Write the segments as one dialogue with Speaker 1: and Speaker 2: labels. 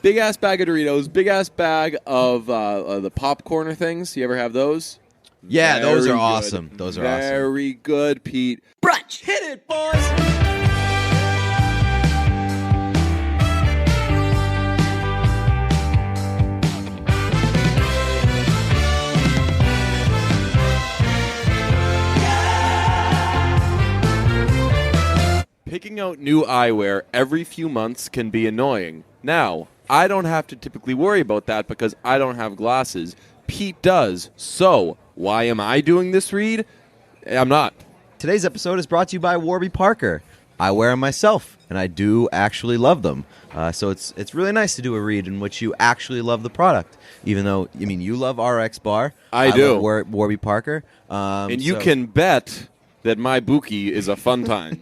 Speaker 1: Big ass bag of Doritos, big ass bag of the popcorner things. You ever have those?
Speaker 2: Yeah, those are
Speaker 1: Very
Speaker 2: awesome.
Speaker 1: good.
Speaker 2: Those are awesome.
Speaker 1: Very good, Pete.
Speaker 3: Brunch.
Speaker 1: Hit it, boys. Picking out new eyewear every few months can be annoying. Now, I don't have to typically worry about that because I don't have glasses. Pete does. So, why am I doing this read? I'm not.
Speaker 2: Today's episode is brought to you by Warby Parker. I wear them myself, and I do actually love them. So it's really nice to do a read in which you actually love the product. Even though, you love RX Bar.
Speaker 1: I do.
Speaker 2: Love Warby Parker.
Speaker 1: And you can bet that my Buki is a fun time.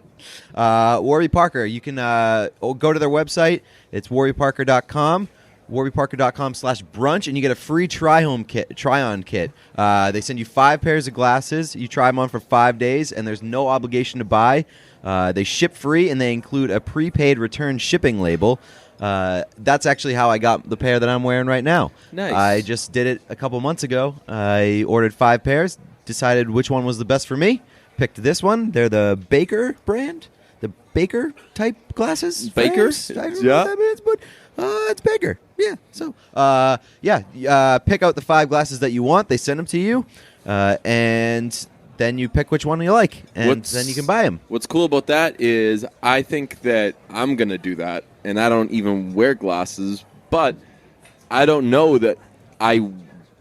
Speaker 2: Warby Parker, you can go to their website. It's warbyparker.com. warbyparker.com/brunch, and you get a free try-on kit. They send you 5 pairs of glasses. You try them on for 5 days, and there's no obligation to buy. They ship free, and they include a prepaid return shipping label. That's actually how I got the pair that I'm wearing right now.
Speaker 1: Nice.
Speaker 2: I just did it a couple months ago. I ordered 5 pairs, decided which one was the best for me, picked this one. They're the Baker brand, the Baker type glasses.
Speaker 1: Baker?
Speaker 2: I don't know
Speaker 1: Yeah.
Speaker 2: what that means, but it's Baker. Yeah. So, pick out the 5 glasses that you want. They send them to you, and then you pick which one you like, and then you can buy them.
Speaker 1: What's cool about that is I think that I'm going to do that, and I don't even wear glasses, but I don't know that I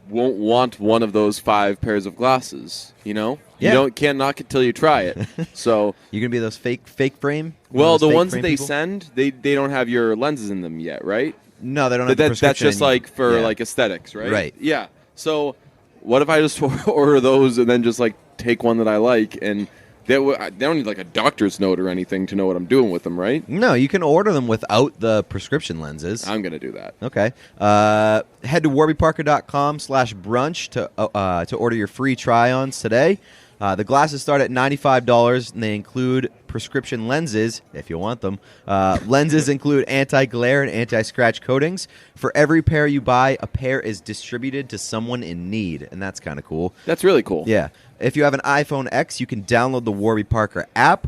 Speaker 1: won't want one of those 5 pairs of glasses,
Speaker 2: Yeah.
Speaker 1: You can't knock it till you try it. So
Speaker 2: You're going to be those fake frame?
Speaker 1: well, the
Speaker 2: fake
Speaker 1: ones
Speaker 2: frame
Speaker 1: that they
Speaker 2: people?
Speaker 1: send, they don't have your lenses in them yet, right?
Speaker 2: No, they don't have the
Speaker 1: That's
Speaker 2: prescription.
Speaker 1: just like for
Speaker 2: Yeah.
Speaker 1: like aesthetics, right?
Speaker 2: Right.
Speaker 1: Yeah. So what if I just order those and then just like take one that I like, and they don't need like a doctor's note or anything to know what I'm doing with them, right?
Speaker 2: No, you can order them without the prescription lenses.
Speaker 1: I'm gonna do that.
Speaker 2: Okay. Head to warbyparker.com/brunch to order your free try-ons today. The glasses start at $95, and they include prescription lenses, if you want them. Lenses include anti-glare and anti-scratch coatings. For every pair you buy, a pair is distributed to someone in need, and that's kind of cool.
Speaker 1: That's really cool.
Speaker 2: Yeah. If you have an iPhone X, you can download the Warby Parker app,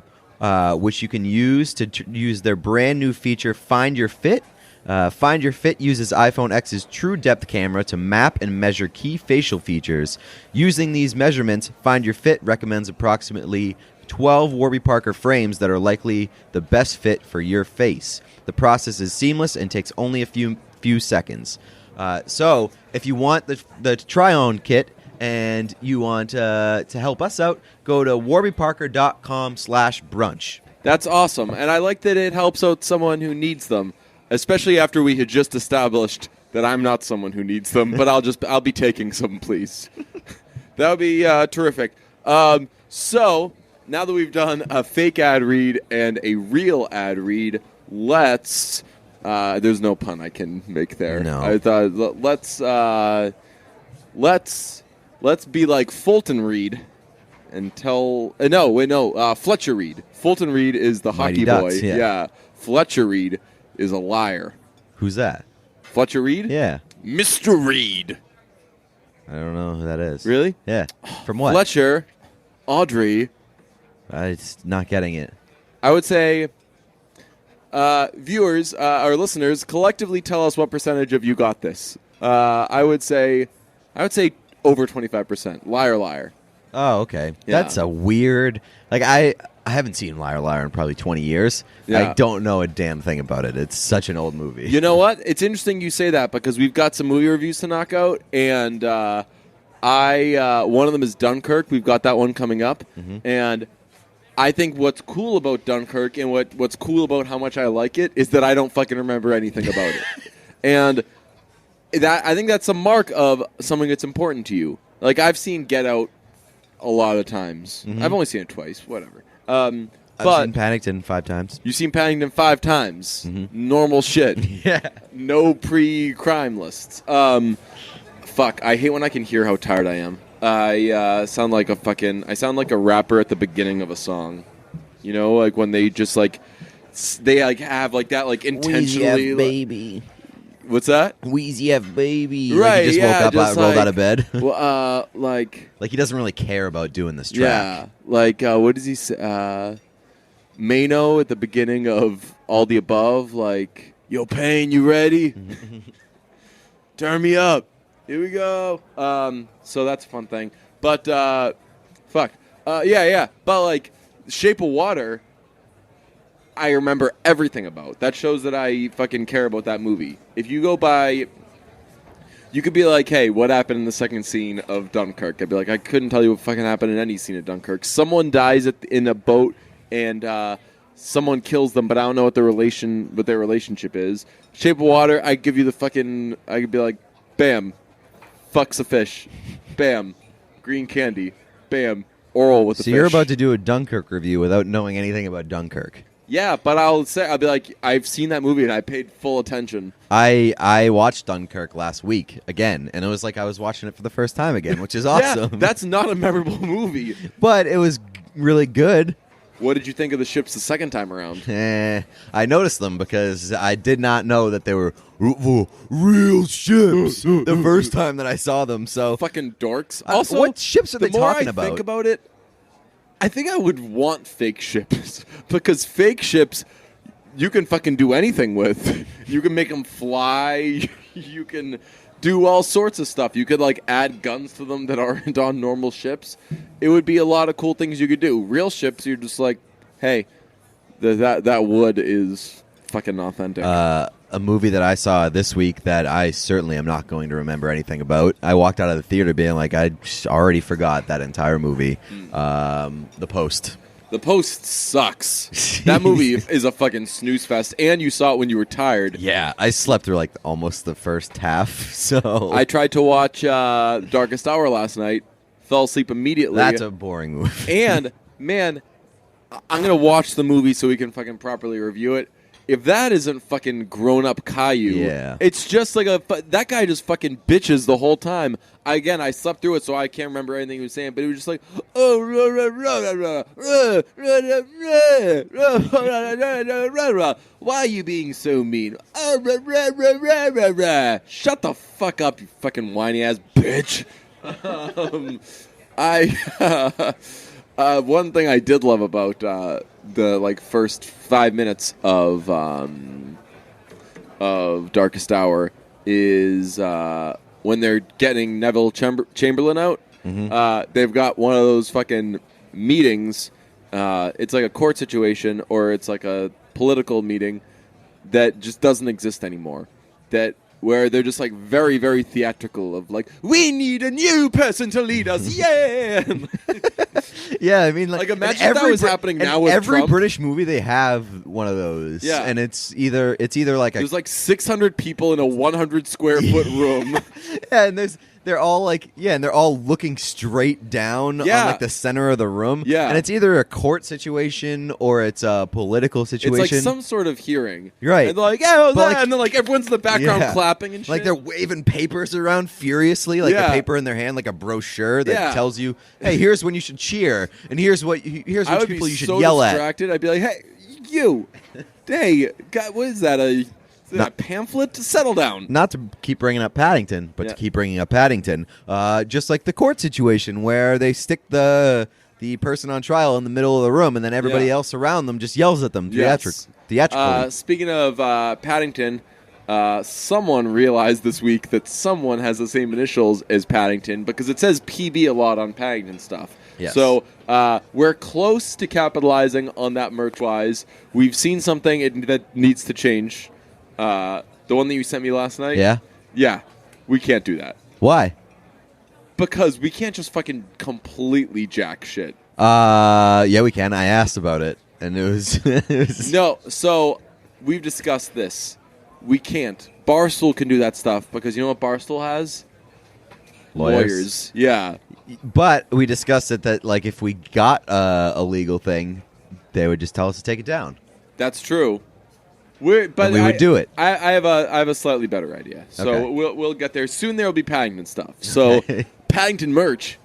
Speaker 2: which you can use to use their brand new feature, Find Your Fit. Find Your Fit uses iPhone X's true depth camera to map and measure key facial features. Using these measurements, Find Your Fit recommends approximately 12 Warby Parker frames that are likely the best fit for your face. The process is seamless and takes only a few seconds. So, if you want the try-on kit and you want to help us out, go to warbyparker.com/brunch.
Speaker 1: That's awesome, and I like that it helps out someone who needs them, especially after we had just established that I'm not someone who needs them, but I'll be taking some, please. That would be terrific. So now that we've done a fake ad read and a real ad read, let's. There's no pun I can make there.
Speaker 2: No.
Speaker 1: I thought let's be like Fulton Reed and tell. Fletcher Reed. Fulton Reed is the
Speaker 2: Mighty
Speaker 1: hockey
Speaker 2: Ducks,
Speaker 1: boy.
Speaker 2: yeah.
Speaker 1: Fletcher Reed is a liar.
Speaker 2: Who's that?
Speaker 1: Fletcher Reed?
Speaker 2: Yeah.
Speaker 1: Mr. Reed.
Speaker 2: I don't know who that is.
Speaker 1: Really?
Speaker 2: Yeah. From what?
Speaker 1: Fletcher, Audrey.
Speaker 2: I'm not getting it.
Speaker 1: I would say viewers, our listeners, collectively tell us what percentage of you got this. I would say over 25%. Liar.
Speaker 2: Oh, okay.
Speaker 1: Yeah.
Speaker 2: That's a weird. Like I haven't seen Liar Liar in probably 20 years.
Speaker 1: Yeah.
Speaker 2: I don't know a damn thing about it. It's such an old movie.
Speaker 1: You know what? It's interesting you say that because we've got some movie reviews to knock out, and one of them is Dunkirk. We've got that one coming up, and I think what's cool about Dunkirk and what's cool about how much I like it is that I don't fucking remember anything about it, and I think that's a mark of something that's important to you. Like I've seen Get Out a lot of times. I've only seen it twice. Whatever.
Speaker 2: I've
Speaker 1: But
Speaker 2: seen Paddington 5 times.
Speaker 1: you've seen Paddington 5 times. Normal shit.
Speaker 2: Yeah.
Speaker 1: No pre-crime lists. Fuck. I hate when I can hear how tired I am. I sound like a rapper at the beginning of a song. You know, like when they just like they like have like that like intentionally.
Speaker 2: baby.
Speaker 1: What's that?
Speaker 2: Wheezy F baby.
Speaker 1: Right,
Speaker 2: Like he just
Speaker 1: yeah,
Speaker 2: woke up,
Speaker 1: just
Speaker 2: rolled
Speaker 1: like-
Speaker 2: out of bed.
Speaker 1: Well, like
Speaker 2: Like he doesn't really care about doing this track.
Speaker 1: yeah, like what does he say? Mano at the beginning of All the Above, like, yo, Payne, you ready? Turn me up. Here we go. So that's a fun thing. But, fuck. Yeah. But, like, Shape of Water, I remember everything about. That shows that I fucking care about that movie. If you go by... You could be like, hey, what happened in the second scene of Dunkirk? I'd be like, I couldn't tell you what fucking happened in any scene of Dunkirk. Someone dies in a boat, and someone kills them, but I don't know what their relationship is. Shape of Water, I give you the fucking... I could be like, bam, fucks a fish. Bam, green candy. Bam, oral with the fish.
Speaker 2: So you're about to do a Dunkirk review without knowing anything about Dunkirk.
Speaker 1: Yeah, but I'll be like, I've seen that movie and I paid full attention.
Speaker 2: I watched Dunkirk last week again, and it was like I was watching it for the first time again, which is awesome.
Speaker 1: Yeah, that's not a memorable movie.
Speaker 2: But it was really good.
Speaker 1: What did you think of the ships the second time around?
Speaker 2: I noticed them because I did not know that they were real ships the first time that I saw them. So
Speaker 1: Fucking dorks. Also,
Speaker 2: what ships are they talking
Speaker 1: the more I think
Speaker 2: about?
Speaker 1: about it, I think I would want fake ships because fake ships you can fucking do anything with. You can make them fly. You can do all sorts of stuff. You could like add guns to them that aren't on normal ships. It would be a lot of cool things you could do. Real ships, you're just like, hey, that wood is fucking authentic.
Speaker 2: A movie that I saw this week that I certainly am not going to remember anything about. I walked out of the theater being like, I already forgot that entire movie. The Post.
Speaker 1: The Post sucks. That movie is a fucking snooze fest, and you saw it when you were tired.
Speaker 2: Yeah, I slept through like almost the first half. So
Speaker 1: I tried to watch Darkest Hour last night. Fell asleep immediately.
Speaker 2: that's a boring movie.
Speaker 1: And, man, I'm going to watch the movie so we can fucking properly review it. If that isn't fucking grown-up Caillou,
Speaker 2: Yeah.
Speaker 1: it's just like that guy just fucking bitches the whole time. I slept through it, so I can't remember anything he was saying, but he was just like, oh, why are you being so mean? Shut the fuck up, you fucking whiny-ass bitch. One thing I did love about the like first 5 minutes of Darkest Hour is when they're getting Neville Chamberlain out. Mm-hmm. They've got one of those fucking meetings. It's like a court situation or it's like a political meeting that just doesn't exist anymore. Where they're just like very, very theatrical of like, we need a new person to lead us, yeah.
Speaker 2: Yeah, I mean, like
Speaker 1: imagine if that was happening now with
Speaker 2: every
Speaker 1: Trump.
Speaker 2: British movie they have one of those.
Speaker 1: Yeah.
Speaker 2: And it's either like
Speaker 1: There's like 600 people in a 100 square foot room.
Speaker 2: yeah, and they're all like and they're all looking straight down on like the center of the room.
Speaker 1: Yeah.
Speaker 2: And it's either a court situation or it's a political situation.
Speaker 1: It's like some sort of hearing.
Speaker 2: You're right.
Speaker 1: And they're like, yeah,
Speaker 2: But, like-
Speaker 1: and then like everyone's in the background clapping and shit.
Speaker 2: Like they're waving papers around furiously, like a paper in their hand, like a brochure that tells you, "Hey, here's when you should cheer, and here's which people you should yell at."
Speaker 1: I'd be like, "Hey, you, hey, God, what is that? Is that a pamphlet? Settle down."
Speaker 2: Not to keep bringing up Paddington, but to keep bringing up Paddington, just like the court situation where they stick the person on trial in the middle of the room, and then everybody else around them just yells at them theatrically.
Speaker 1: Speaking of Paddington. Someone realized this week that someone has the same initials as Paddington because it says PB a lot on Paddington stuff.
Speaker 2: Yes.
Speaker 1: So we're close to capitalizing on that merch-wise. We've seen something that needs to change. The one that you sent me last night?
Speaker 2: Yeah?
Speaker 1: Yeah. We can't do that.
Speaker 2: Why?
Speaker 1: Because we can't just fucking completely jack shit.
Speaker 2: Yeah, we can. I asked about it, and it was...
Speaker 1: No, so we've discussed this. We can't. Barstool can do that stuff because you know what Barstool has? Lawyers. Yeah.
Speaker 2: But we discussed it that like if we got a legal thing, they would just tell us to take it down.
Speaker 1: That's true. We would
Speaker 2: do it.
Speaker 1: I have a slightly better idea. So
Speaker 2: Okay.
Speaker 1: we'll get there. Soon there will be Paddington stuff. So Paddington merch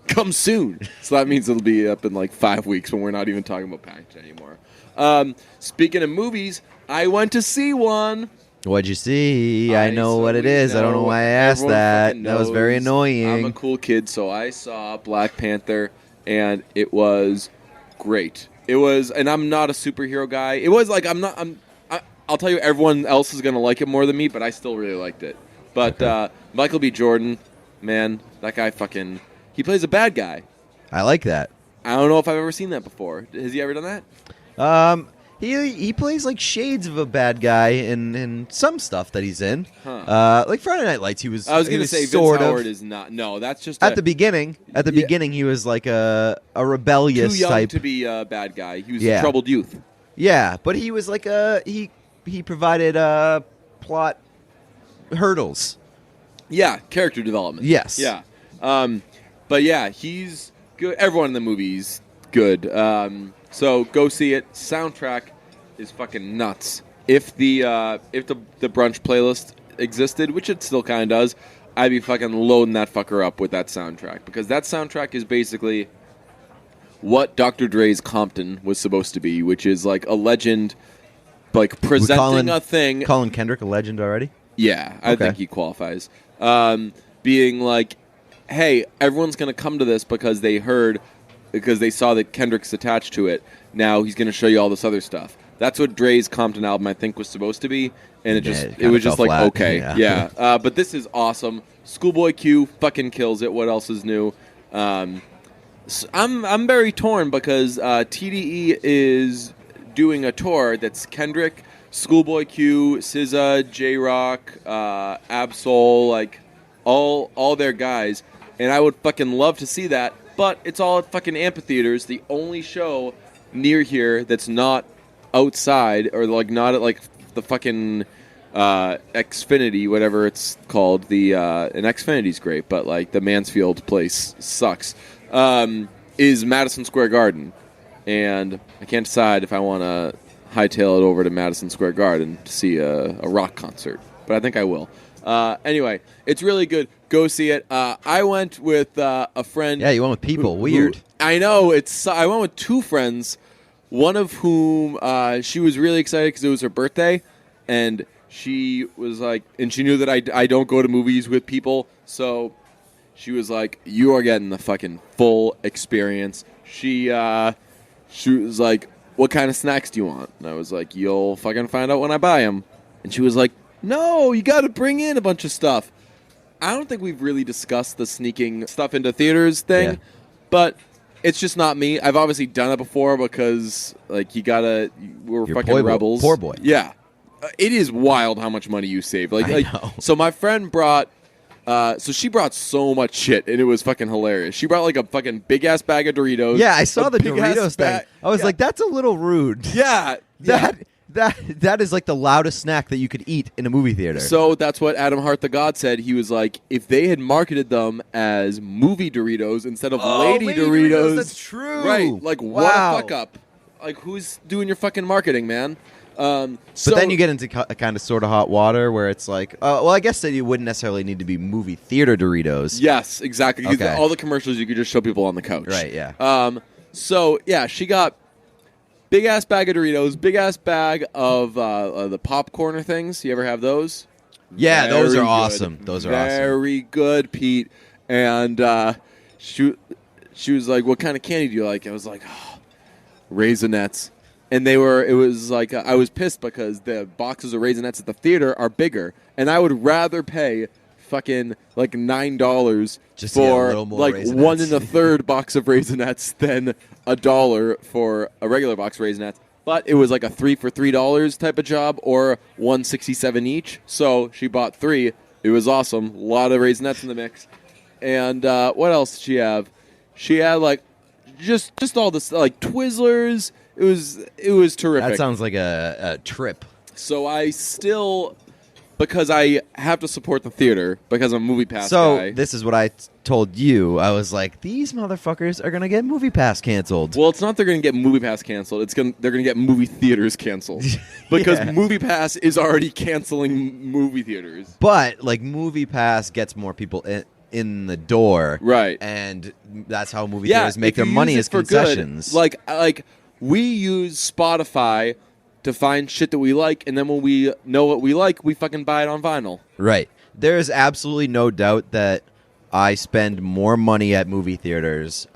Speaker 1: comes soon. So that means it'll be up in like 5 weeks when we're not even talking about Paddington anymore. Speaking of movies, I went to see one.
Speaker 2: What'd you see? I know what it is. I don't know why I asked
Speaker 1: Everyone
Speaker 2: that.
Speaker 1: fucking
Speaker 2: That was very
Speaker 1: knows
Speaker 2: annoying.
Speaker 1: I'm a cool kid, so I saw Black Panther, and it was great. It was, and I'm not a superhero guy. It was like I'll tell you, everyone else is gonna like it more than me, but I still really liked it. But Michael B. Jordan, man, that guy he plays a bad guy.
Speaker 2: I like that.
Speaker 1: I don't know if I've ever seen that before. Has he ever done that?
Speaker 2: He plays like shades of a bad guy in some stuff that he's in. Like Friday Night Lights, he was.
Speaker 1: I was going to say
Speaker 2: sort
Speaker 1: Vince Howard
Speaker 2: of.
Speaker 1: is not. No, that's just
Speaker 2: At the beginning. At the beginning, he was like a rebellious
Speaker 1: too young
Speaker 2: type.
Speaker 1: to be a bad guy. He was a troubled youth.
Speaker 2: Yeah, but he was like he provided plot hurdles.
Speaker 1: Yeah, character development.
Speaker 2: Yes.
Speaker 1: Yeah. But yeah, he's good. Everyone in the movie's good. So go see it. Soundtrack is fucking nuts. If the brunch playlist existed, which it still kind of does, I'd be fucking loading that fucker up with that soundtrack, because that soundtrack is basically what Dr. Dre's Compton was supposed to be, which is like a legend, like presenting a thing.
Speaker 2: Calling Kendrick a legend already?
Speaker 1: Yeah, I think he qualifies. Being like, hey, everyone's going to come to this because they saw that Kendrick's attached to it. Now he's going to show you all this other stuff. That's what Dre's Compton album, I think, was supposed to be, and it was just like,
Speaker 2: flat.
Speaker 1: okay, yeah. But this is awesome. Schoolboy Q fucking kills it. What else is new? I'm very torn because TDE is doing a tour that's Kendrick, Schoolboy Q, SZA, J-Rock, Absol, like all their guys, and I would fucking love to see that. But it's all at fucking amphitheaters. The only show near here that's not outside, or like not at like the fucking Xfinity, whatever it's called. And Xfinity's great, but like the Mansfield place sucks. Is Madison Square Garden, and I can't decide if I want to hightail it over to Madison Square Garden to see a rock concert, but I think I will. Anyway, it's really good. Go see it. I went with a friend.
Speaker 2: Yeah, you went with people. Weird.
Speaker 1: I know. I went with two friends, one of whom she was really excited because it was her birthday, and she was like, and she knew that I don't go to movies with people, so she was like, you are getting the fucking full experience. She was like, what kind of snacks do you want? And I was like, you'll fucking find out when I buy them. And she was like, no, you got to bring in a bunch of stuff. I don't think we've really discussed the sneaking stuff into theaters thing, but it's just not me. I've obviously done it before because, like, we're fucking rebels.
Speaker 2: Poor boy.
Speaker 1: Yeah. It is wild how much money you save.
Speaker 2: I know.
Speaker 1: So my friend brought, she brought so much shit, and it was fucking hilarious. She brought, like, a fucking big-ass bag of Doritos.
Speaker 2: Yeah, I saw the Doritos thing. I was like, that's a little rude.
Speaker 1: Yeah.
Speaker 2: That is like the loudest snack that you could eat in a movie theater.
Speaker 1: So that's what Adam Hart the God said. He was like, if they had marketed them as movie Doritos instead of Lady Doritos.
Speaker 2: That's true.
Speaker 1: Right. Like,
Speaker 2: wow.
Speaker 1: What a fuck up. Like, who's doing your fucking marketing, man?
Speaker 2: But then you get into kind of sort of hot water where it's like, well, I guess that you wouldn't necessarily need to be movie theater Doritos.
Speaker 1: Yes, exactly.
Speaker 2: Okay.
Speaker 1: All the commercials, you could just show people on the couch.
Speaker 2: Right, yeah.
Speaker 1: So, yeah, she got big-ass bag of Doritos, big-ass bag of the popcorner things. You ever have those?
Speaker 2: Yeah, those are
Speaker 1: good.
Speaker 2: awesome. Those are awesome.
Speaker 1: Very good, Pete. And she was like, what kind of candy do you like? I was like, Raisinets. And it was like, I was pissed because the boxes of Raisinets at the theater are bigger. And I would rather pay fucking like $9
Speaker 2: just for a little more
Speaker 1: like
Speaker 2: Raisinets.
Speaker 1: 1 1/3 box of Raisinets than $1 for a regular box of Raisinets. But it was like a 3 for $3 type of job, or $1.67 each. So she bought 3. It was awesome. A lot of Raisinets in the mix. And what else did she have? She had like just all this, like Twizzlers. It was terrific.
Speaker 2: That sounds like a trip.
Speaker 1: So I still, because I have to support the theater because I'm a Movie Pass guy.
Speaker 2: So this is what I told you. I was like, these motherfuckers are going to get Movie Pass canceled.
Speaker 1: Well, it's not they're going to get Movie Pass canceled. They're going to get movie theaters canceled. Because Movie Pass is already canceling movie theaters.
Speaker 2: But, like, Movie Pass gets more people in the door.
Speaker 1: Right.
Speaker 2: And that's how movie theaters make their money as
Speaker 1: for
Speaker 2: concessions.
Speaker 1: Good, like we use Spotify to find shit that we like, and then when we know what we like, we fucking buy it on vinyl.
Speaker 2: Right. There is absolutely no doubt that I spend more money at movie theaters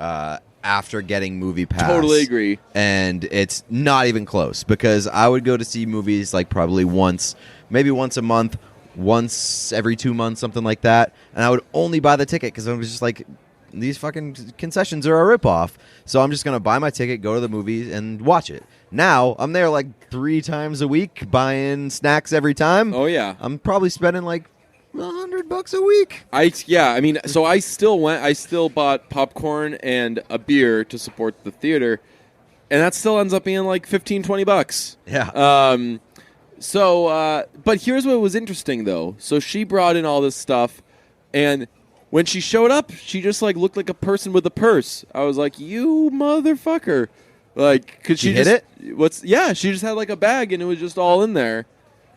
Speaker 2: after getting Movie Pass.
Speaker 1: Totally agree.
Speaker 2: And it's not even close, because I would go to see movies like probably maybe once a month, once every 2 months, something like that. And I would only buy the ticket because I was just like, these fucking concessions are a ripoff. So I'm just going to buy my ticket, go to the movies, and watch it. Now, I'm there like 3 times a week buying snacks every time.
Speaker 1: Oh, yeah.
Speaker 2: I'm probably spending like $100 a week.
Speaker 1: So I still bought popcorn and a beer to support the theater, and that still ends up being like $15-20.
Speaker 2: Yeah.
Speaker 1: But here's what was interesting, though. So she brought in all this stuff, and when she showed up, she just like looked like a person with a purse. I was like, you motherfucker. Like, could she
Speaker 2: hit it?
Speaker 1: She just had like a bag, and it was just all in there.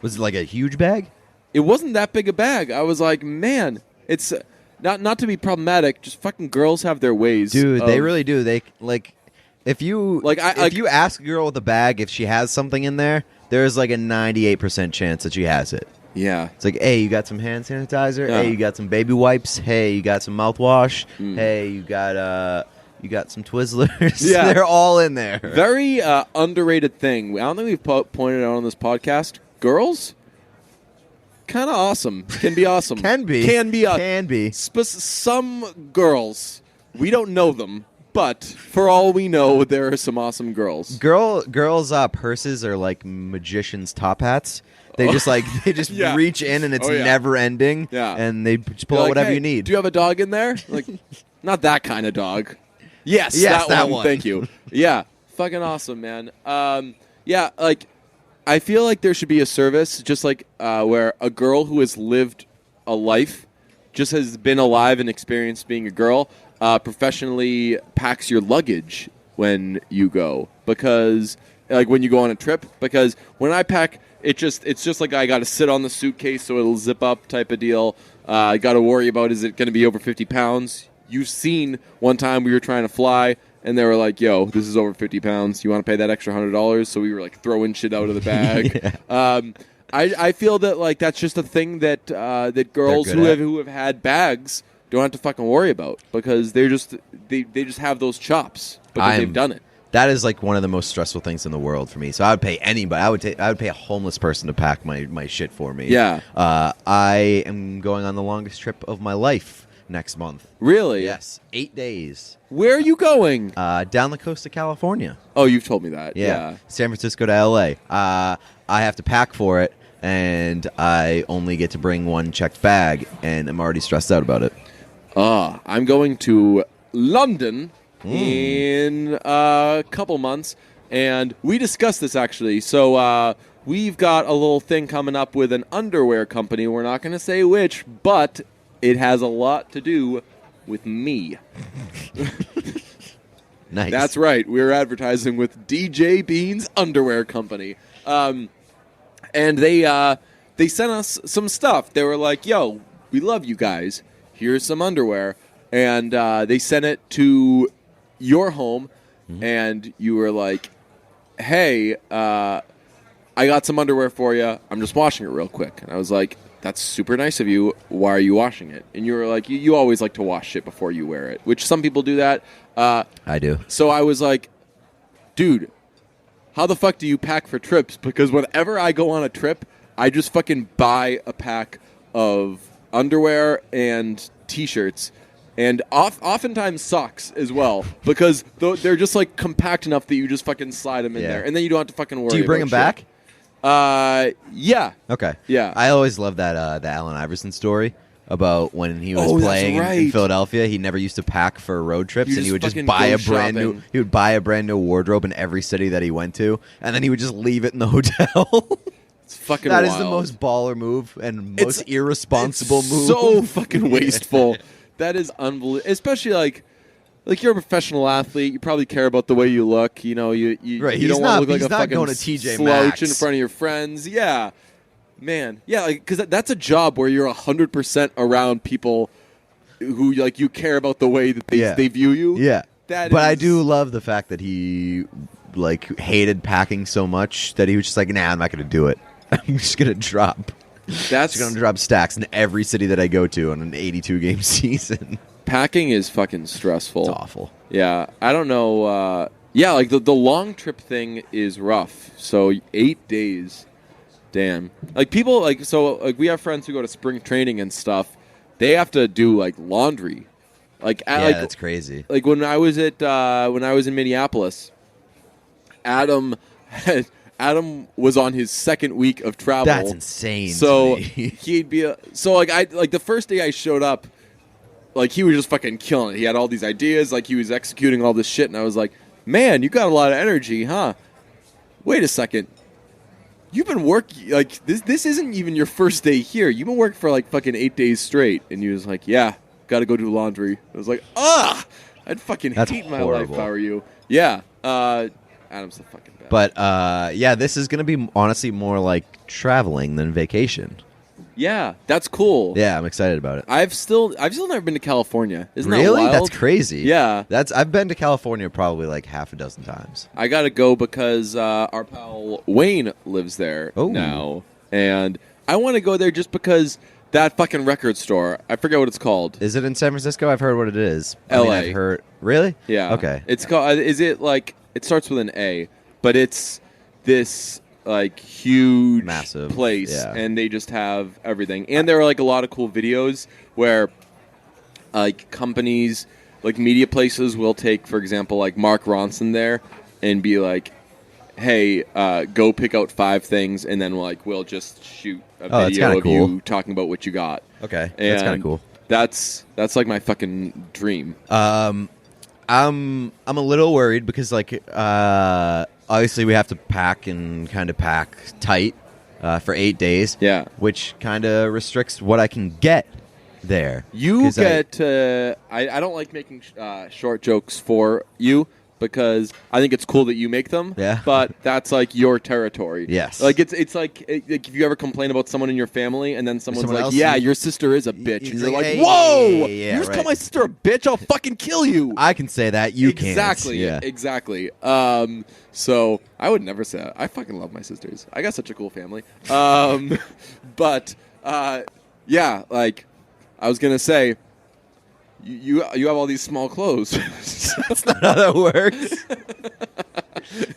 Speaker 2: Was it like a huge bag?
Speaker 1: It wasn't that big a bag. I was like, man, it's not to be problematic. Just fucking girls have their ways.
Speaker 2: Dude, they really do. They like if you you ask a girl with a bag if she has something in there, there's like a 98% chance that she has it.
Speaker 1: Yeah.
Speaker 2: It's like, hey, you got some hand sanitizer?
Speaker 1: Yeah.
Speaker 2: Hey, you got some baby wipes? Hey, you got some mouthwash? Hey, you got some Twizzlers?
Speaker 1: Yeah.
Speaker 2: They're all in there.
Speaker 1: Very underrated thing. I don't think we've pointed out on this podcast. Girls, kind of awesome. Can be awesome.
Speaker 2: Can be. Can be.
Speaker 1: Some girls, we don't know them, but for all we know, there are some awesome girls.
Speaker 2: Girls' purses are like magicians' top hats. They just
Speaker 1: Yeah.
Speaker 2: reach in, and it's never ending.
Speaker 1: Yeah.
Speaker 2: And they just pull
Speaker 1: You're
Speaker 2: out
Speaker 1: like,
Speaker 2: whatever
Speaker 1: hey,
Speaker 2: you need.
Speaker 1: Do you have a dog in there? Like, not that kind of dog. Yes,
Speaker 2: Yes,
Speaker 1: that
Speaker 2: that
Speaker 1: one.
Speaker 2: one.
Speaker 1: Thank you. Yeah, fucking awesome, man. Yeah, like I feel like there should be a service just like where a girl who has lived a life, just has been alive and experienced being a girl, professionally packs your luggage when you go, because like when you go on a trip, because when I pack, it's just like I got to sit on the suitcase so it'll zip up type of deal. I got to worry about, is it going to be over 50 pounds? You've seen one time we were trying to fly, and they were like, yo, this is over 50 pounds. You want to pay that extra $100? So we were like throwing shit out of the bag.
Speaker 2: Yeah.
Speaker 1: I feel that like that's just a thing that that girls who have had bags don't have to fucking worry about, because they just have those chops because they've done it.
Speaker 2: That is like one of the most stressful things in the world for me. So I would pay anybody. I would pay a homeless person to pack my shit for me.
Speaker 1: Yeah.
Speaker 2: I am going on the longest trip of my life next month.
Speaker 1: Really?
Speaker 2: Yes. 8 days.
Speaker 1: Where are you going?
Speaker 2: Down the coast of California.
Speaker 1: Oh, you've told me that. Yeah.
Speaker 2: San Francisco to L.A. I have to pack for it, and I only get to bring one checked bag, and I'm already stressed out about it.
Speaker 1: I'm going to London in a couple months, and we discussed this actually. So we've got a little thing coming up with an underwear company. We're not going to say which, but it has a lot to do with me.
Speaker 2: Nice.
Speaker 1: That's right. We're advertising with DJ Bean's Underwear Company. And they sent us some stuff. They were like, yo, we love you guys. Here's some underwear. And they sent it to your home, and you were like, hey, I got some underwear for you. I'm just washing it real quick. And I was like, that's super nice of you. Why are you washing it? And you were like, you always like to wash shit before you wear it, which some people do that.
Speaker 2: I do.
Speaker 1: So I was like, dude, how the fuck do you pack for trips? Because whenever I go on a trip, I just fucking buy a pack of underwear and T-shirts, and oftentimes socks as well, because they're just like compact enough that you just fucking slide them in there, and then you don't have to fucking worry.
Speaker 2: Do you bring them
Speaker 1: back? Yeah.
Speaker 2: Okay.
Speaker 1: Yeah.
Speaker 2: I always loved that the Allen Iverson story about when he was playing in Philadelphia. He never used to pack for road trips, and he would just buy a brand new. He would buy a brand new wardrobe in every city that he went to, and then he would just leave it in the hotel.
Speaker 1: It's fucking
Speaker 2: That
Speaker 1: wild.
Speaker 2: is the most baller move and most irresponsible move.
Speaker 1: So fucking wasteful. That is unbelievable. Especially like you're a professional athlete. You probably care about the way you look. You know, you don't want to look like a fucking
Speaker 2: going to TJ
Speaker 1: slouch
Speaker 2: Maxx
Speaker 1: in front of your friends. Yeah, man. Yeah, because that's a job where you're 100% around people who like you care about the way that they view you.
Speaker 2: Yeah.
Speaker 1: But
Speaker 2: I do love the fact that he like hated packing so much that he was just like, nah, I'm not going to do it. I'm just going to drop.
Speaker 1: That's
Speaker 2: going to drop stacks in every city that I go to on an 82 game season.
Speaker 1: Packing is fucking stressful.
Speaker 2: It's awful.
Speaker 1: Yeah, I don't know. Yeah, like the long trip thing is rough. So 8 days, damn. Like people like we have friends who go to spring training and stuff. They have to do like laundry. Like
Speaker 2: that's crazy.
Speaker 1: Like when I was in Minneapolis, Adam was on his second week of travel.
Speaker 2: That's insane.
Speaker 1: So
Speaker 2: to me.
Speaker 1: he'd be the first day I showed up, like he was just fucking killing it. He had all these ideas, like he was executing all this shit, and I was like, man, you got a lot of energy, huh? Wait a second. You've been working, like, this isn't even your first day here. You've been working for, like, fucking 8 days straight. And he was like, yeah, got to go do laundry. I was like, I'd fucking hate my life if I were you. Yeah. Adam's the fucking best.
Speaker 2: But, yeah, this is going to be, honestly, more like traveling than vacation.
Speaker 1: Yeah, that's cool.
Speaker 2: Yeah, I'm excited about it.
Speaker 1: I've still never been to California. Isn't
Speaker 2: really?
Speaker 1: that wild?
Speaker 2: That's crazy.
Speaker 1: Yeah.
Speaker 2: I've been to California probably like half a dozen times.
Speaker 1: I got to go because our pal Wayne lives there now. And I want to go there just because that fucking record store, I forget what it's called.
Speaker 2: Is it in San Francisco? I've heard what it is.
Speaker 1: LA.
Speaker 2: I've heard. Really?
Speaker 1: Yeah.
Speaker 2: Okay.
Speaker 1: It's called, is it like, it starts with an A, but it's this like huge
Speaker 2: massive
Speaker 1: place,
Speaker 2: yeah.
Speaker 1: And they just have everything. And there are like a lot of cool videos where like companies, like media places will take, for example, like Mark Ronson there and be like, hey, go pick out 5 things, and then we'll just shoot a video of you talking about what you got.
Speaker 2: Okay,
Speaker 1: and
Speaker 2: that's kind of cool.
Speaker 1: That's like my fucking dream.
Speaker 2: I'm a little worried because like obviously we have to pack and kind of pack tight for 8 days.
Speaker 1: Yeah,
Speaker 2: which kind of restricts what I can get there.
Speaker 1: You get I don't like making short jokes for you because I think it's cool that you make them.
Speaker 2: Yeah,
Speaker 1: but that's like your territory.
Speaker 2: Yes,
Speaker 1: like it's like if you ever complain about someone in your family and then someone's like, "Yeah, your sister is a bitch," and you're like,
Speaker 2: hey,
Speaker 1: "Whoa,
Speaker 2: yeah,
Speaker 1: you just call my sister a bitch? I'll fucking kill you."
Speaker 2: I can say that. You
Speaker 1: exactly,
Speaker 2: can't. Yeah.
Speaker 1: Exactly. So I would never say that. I fucking love my sisters. I got such a cool family. But yeah, like I was gonna say. You have all these small clothes.
Speaker 2: That's not how that works.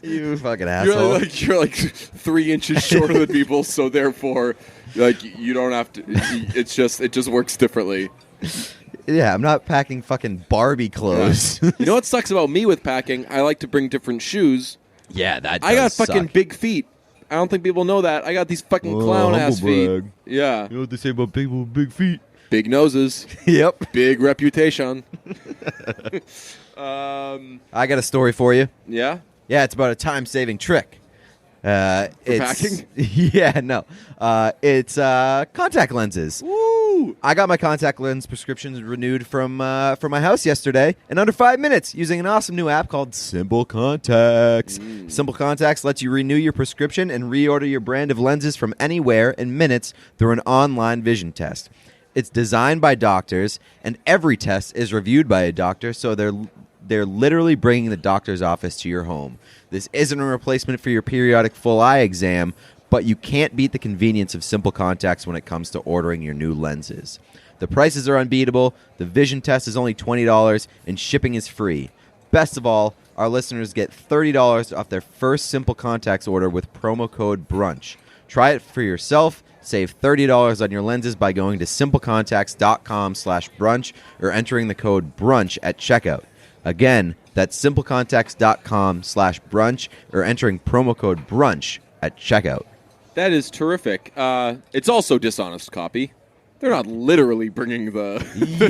Speaker 2: You fucking asshole.
Speaker 1: You're like 3 inches shorter than people, so therefore, like you don't have to. It just works differently.
Speaker 2: Yeah, I'm not packing fucking Barbie clothes.
Speaker 1: Yeah. You know what sucks about me with packing? I like to bring different shoes.
Speaker 2: Yeah, that.
Speaker 1: I got fucking
Speaker 2: suck.
Speaker 1: big feet. I don't think people know that. I got these fucking clown ass feet. Yeah.
Speaker 2: You know what they say about people with big feet?
Speaker 1: Big noses.
Speaker 2: Yep.
Speaker 1: Big reputation.
Speaker 2: I got a story for you.
Speaker 1: Yeah?
Speaker 2: Yeah, it's about a time-saving trick. It's
Speaker 1: packing?
Speaker 2: Yeah, no. It's contact lenses.
Speaker 1: Woo!
Speaker 2: I got my contact lens prescriptions renewed from my house yesterday in under 5 minutes using an awesome new app called Simple Contacts. Simple Contacts lets you renew your prescription and reorder your brand of lenses from anywhere in minutes through an online vision test. It's designed by doctors, and every test is reviewed by a doctor, so they're literally bringing the doctor's office to your home. This isn't a replacement for your periodic full eye exam, but you can't beat the convenience of Simple Contacts when it comes to ordering your new lenses. The prices are unbeatable, the vision test is only $20, and shipping is free. Best of all, our listeners get $30 off their first Simple Contacts order with promo code BRUNCH. Try it for yourself. Save $30 on your lenses by going to simplecontacts.com/brunch or entering the code BRUNCH at checkout. Again, that's simplecontacts.com/brunch or entering promo code BRUNCH at checkout.
Speaker 1: That is terrific. It's also dishonest copy. They're not literally bringing the...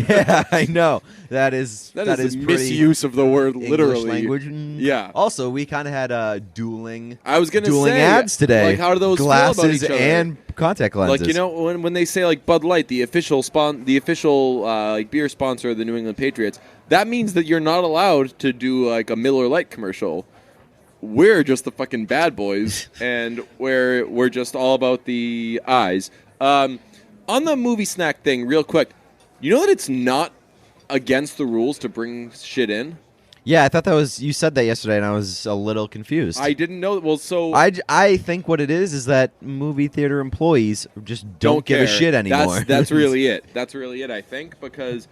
Speaker 2: Yeah, I know. That is
Speaker 1: a misuse of the word literally.
Speaker 2: English language.
Speaker 1: Yeah.
Speaker 2: Also, we kind of had dueling
Speaker 1: say,
Speaker 2: ads today.
Speaker 1: Like, how do those
Speaker 2: Glasses
Speaker 1: feel about each other?
Speaker 2: and contact lenses.
Speaker 1: Like, you know, when they say like Bud Light, the official like beer sponsor of the New England Patriots, that means that you're not allowed to do like a Miller Lite commercial. We're just the fucking bad boys, and we're just all about the eyes. On the movie snack thing, real quick, you know that it's not against the rules to bring shit in?
Speaker 2: Yeah, I thought that was you said that yesterday, and I was a little confused.
Speaker 1: I didn't know. Well, so
Speaker 2: I think what it is that movie theater employees just don't give a
Speaker 1: care.
Speaker 2: shit anymore.
Speaker 1: That's really it. That's really it. I think because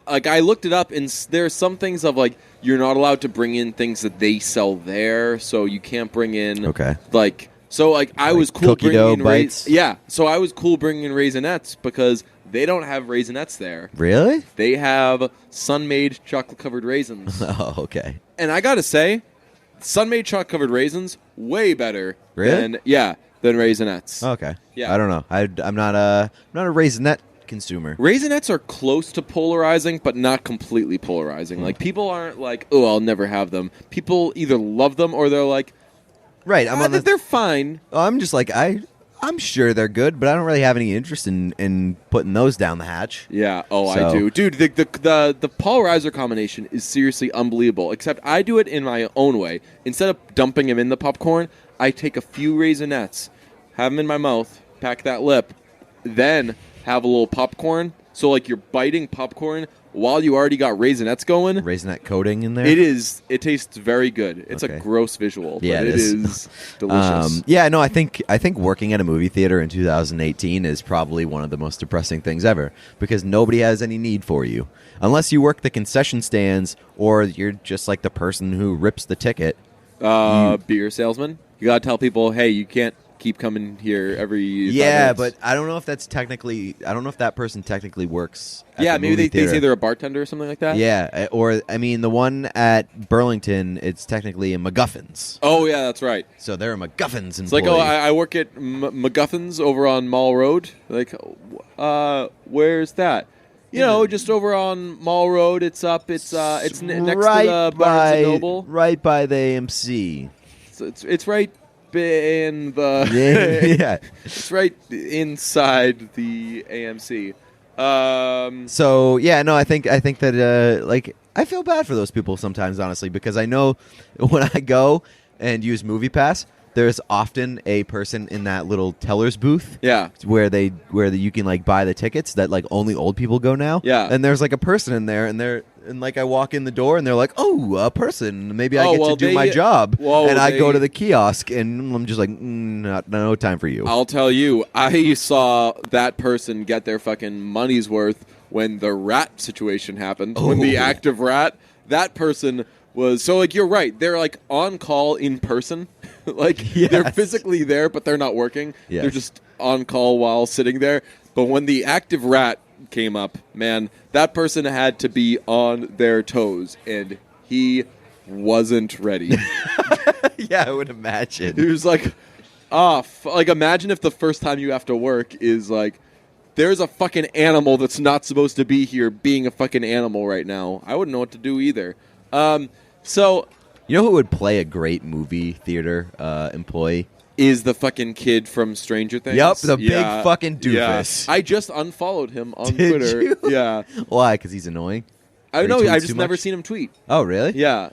Speaker 1: like I looked it up, and there's some things of like you're not allowed to bring in things that they sell there, so you can't bring in like. So like I was cool
Speaker 2: cookie dough
Speaker 1: bringing in
Speaker 2: bites.
Speaker 1: Yeah, so I was cool bringing in Raisinets because they don't have Raisinets there.
Speaker 2: Really?
Speaker 1: They have sun-made chocolate-covered raisins.
Speaker 2: Oh, okay.
Speaker 1: And I gotta say, sun-made chocolate-covered raisins way better.
Speaker 2: Really?
Speaker 1: Than Raisinets.
Speaker 2: Okay.
Speaker 1: Yeah.
Speaker 2: I don't know. I'm not a Raisinette consumer.
Speaker 1: Raisinets are close to polarizing, but not completely polarizing. Like people aren't like, oh, I'll never have them. People either love them or they're like,
Speaker 2: right.
Speaker 1: they're fine.
Speaker 2: I'm just like I'm sure they're good, but I don't really have any interest in putting those down the hatch.
Speaker 1: Yeah. Oh,
Speaker 2: So-
Speaker 1: I do, dude. The polarizer combination is seriously unbelievable. Except I do it in my own way. Instead of dumping them in the popcorn, I take a few Raisinets, have them in my mouth, pack that lip, then have a little popcorn. So like you're biting popcorn while you already got Raisinets going.
Speaker 2: Raisinette coating in there.
Speaker 1: It tastes very good. It's
Speaker 2: Okay.
Speaker 1: a gross visual,
Speaker 2: Yeah,
Speaker 1: but
Speaker 2: it
Speaker 1: it
Speaker 2: is.
Speaker 1: is delicious.
Speaker 2: Yeah, no, I think working at a movie theater in 2018 is probably one of the most depressing things ever because nobody has any need for you unless you work the concession stands or you're just like the person who rips the ticket.
Speaker 1: Beer salesman. You gotta tell people, hey, you can't keep coming here every 5 minutes.
Speaker 2: But I don't know if that person technically works. At
Speaker 1: Yeah,
Speaker 2: the
Speaker 1: maybe
Speaker 2: movie
Speaker 1: they say
Speaker 2: theater.
Speaker 1: they're a bartender or something like that.
Speaker 2: Yeah, or I mean, the one at Burlington, it's technically a MacGuffins.
Speaker 1: Oh yeah, that's right.
Speaker 2: So they're a MacGuffins employee.
Speaker 1: It's like, oh, I work at MacGuffins over on Mall Road. Like, where's that? You know, just over on Mall Road. It's up. It's next to the Barnes and Noble.
Speaker 2: right by the AMC.
Speaker 1: So it's right in the
Speaker 2: Yeah.
Speaker 1: It's right inside the AMC.
Speaker 2: So yeah, no, I think that like I feel bad for those people sometimes, honestly, because I know when I go and use MoviePass, there's often a person in that little teller's booth.
Speaker 1: Yeah.
Speaker 2: Where you can like buy the tickets that like only old people go now.
Speaker 1: Yeah.
Speaker 2: And there's like a person in there, and like I walk in the door and they're like, oh, a person. Maybe I get to do my job. And I go to the kiosk and I'm just like, no time for you.
Speaker 1: I'll tell you, I saw that person get their fucking money's worth when the rat situation happened. When the active rat, that person was so like you're right. They're like on call in person, like they're physically there, but they're not working.
Speaker 2: Yes.
Speaker 1: They're just on call while sitting there. But when the active rat came up, man, that person had to be on their toes, and he wasn't ready.
Speaker 2: Yeah, I would imagine.
Speaker 1: He was like, like imagine if the first time you have to work is like, there's a fucking animal that's not supposed to be here being a fucking animal right now. I wouldn't know what to do either. So,
Speaker 2: you know who would play a great movie theater employee?
Speaker 1: Is the fucking kid from Stranger Things.
Speaker 2: Yep, the big fucking doofus.
Speaker 1: Yeah. I just unfollowed him on
Speaker 2: Did
Speaker 1: Twitter.
Speaker 2: you?
Speaker 1: Yeah.
Speaker 2: Why? Because he's annoying?
Speaker 1: I
Speaker 2: Or
Speaker 1: know.
Speaker 2: he tweets
Speaker 1: I've just
Speaker 2: too
Speaker 1: never
Speaker 2: much?
Speaker 1: seen him tweet.
Speaker 2: Oh, really?
Speaker 1: Yeah.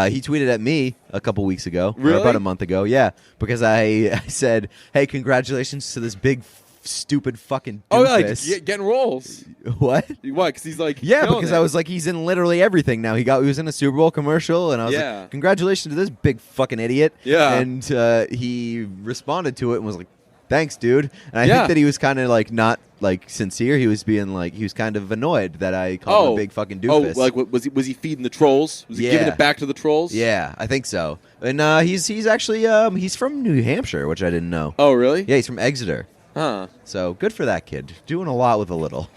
Speaker 2: He tweeted at me a couple weeks ago.
Speaker 1: Really?
Speaker 2: Or about a month ago, yeah. Because I said, hey, congratulations to this big, stupid fucking
Speaker 1: Oh, like
Speaker 2: doofus.
Speaker 1: getting roles.
Speaker 2: What?
Speaker 1: What? Because he's like,
Speaker 2: Yeah,
Speaker 1: killing
Speaker 2: because
Speaker 1: it.
Speaker 2: I was like, he's in literally everything now. He was in a Super Bowl commercial, and I was
Speaker 1: Yeah.
Speaker 2: like, congratulations to this big fucking idiot.
Speaker 1: Yeah.
Speaker 2: And he responded to it and was like, thanks, dude. And I
Speaker 1: Yeah.
Speaker 2: think that he was kind of like not like sincere. He was being like, he was kind of annoyed that I called him a big fucking doofus.
Speaker 1: Oh, like was he feeding the trolls? Was he giving
Speaker 2: Yeah.
Speaker 1: it back to the trolls?
Speaker 2: Yeah, I think so. And he's actually he's from New Hampshire, which I didn't know.
Speaker 1: Oh, really?
Speaker 2: Yeah, he's from Exeter.
Speaker 1: Huh.
Speaker 2: So good for that kid. Doing a lot with a little.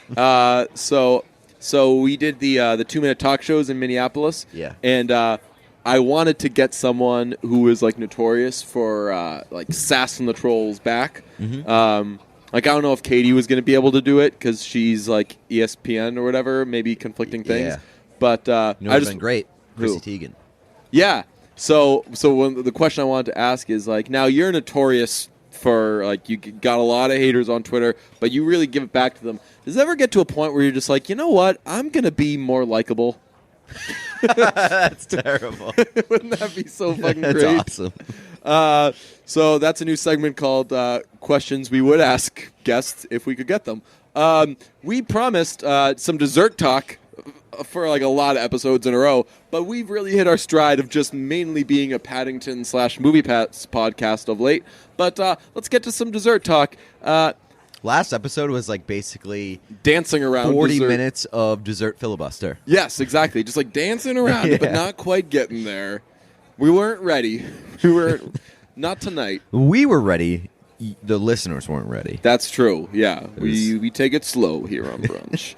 Speaker 1: So we did the 2-minute talk shows in Minneapolis.
Speaker 2: Yeah.
Speaker 1: And I wanted to get someone who was like notorious for like sassing the trolls back.
Speaker 2: Mm-hmm.
Speaker 1: Like I don't know if Katie was going to be able to do it because she's like ESPN or whatever, maybe conflicting things.
Speaker 2: Yeah.
Speaker 1: But
Speaker 2: You know,
Speaker 1: I
Speaker 2: it's
Speaker 1: just
Speaker 2: been great. Chrissy
Speaker 1: Who?
Speaker 2: Teigen.
Speaker 1: Yeah. So the question I wanted to ask is like, now you're notorious for like you got a lot of haters on Twitter, but you really give it back to them. Does it ever get to a point where you're just like, you know what, I'm gonna be more likable?
Speaker 2: That's terrible.
Speaker 1: Wouldn't that be so fucking
Speaker 2: That's
Speaker 1: great?
Speaker 2: awesome.
Speaker 1: So that's a new segment called Questions We Would Ask Guests if we could get them. We promised some dessert talk for like a lot of episodes in a row, but we've really hit our stride of just mainly being a Paddington/Movie Pats podcast of late. But let's get to some dessert talk.
Speaker 2: Last episode was like basically
Speaker 1: Dancing around
Speaker 2: 40
Speaker 1: dessert.
Speaker 2: minutes of dessert filibuster.
Speaker 1: Yes, exactly. Just like dancing around it, but not quite getting there. We weren't ready. We were not tonight.
Speaker 2: We were ready. The listeners weren't ready.
Speaker 1: That's true. Yeah, we take it slow here on Brunch.